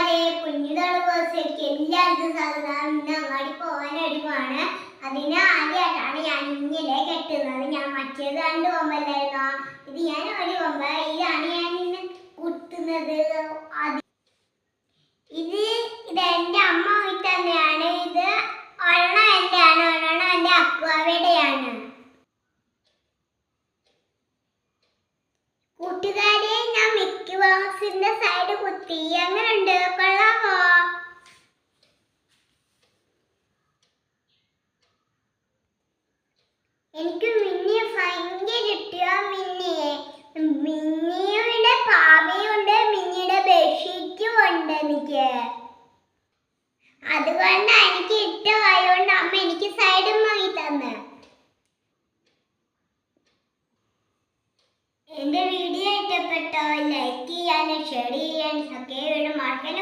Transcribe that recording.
കൂട്ടുകാരെ കുഞ്ഞുനാള് ബോസയ്ക്ക് എല്ലാവർക്കും സാധനം ഇന്ന് അങ്ങാടി പോകാനൊരുങ്ങുവാണ്. അതിന് ആദ്യമായിട്ടാണ് ഞാൻ ഇങ്ങനെ കെട്ടുന്നത്. ഞാൻ മറ്റേത് 2 കൊമ്പല്ലായിരുന്നോ, ഇത് ഞാൻ 1 കൊമ്പ്. ഇതാണ് ഞാൻ ഇന്ന് കുത്തുന്നത്. ഇത് എൻ്റെ അമ്മ വീട്ടിൽ തന്നെയാണ്. ഇത് ഒരെണ്ണം എൻ്റെയാണ്, ഒരെണ്ണം എൻ്റെ അക്കുവാവയുടെയാണ്. കൂട്ടുകാരെ ഞാൻ മിക്കി ബോക്സിന്റെ സൈഡ് കുത്തി. എങ്ങനെയുണ്ട്, കൊള്ളാമോ? എനിക്ക് മിന്നിയെ ഭയങ്കര ഇഷ്ടമാ. മിന്നിയുടെ പാവയുണ്ട്, മിന്നിയുടെ ബെഡ്ഷീറ്റും ഉണ്ട് എനിക്ക്. അതുകൊണ്ട് എനിക്ക് ഇഷ്ടമായതുകൊണ്ട് അമ്മ എനിക്ക് സൈഡ് വാങ്ങി തന്നെ. എന്റെ വീഡിയോ ഇഷ്ടപ്പെട്ടോ ലൈക്ക് ചെയ്യാനും ഷെയർ ചെയ്യാനും സബ്സ്ക്രൈബ് ചെയ്യാനും മറക്കണ്ട.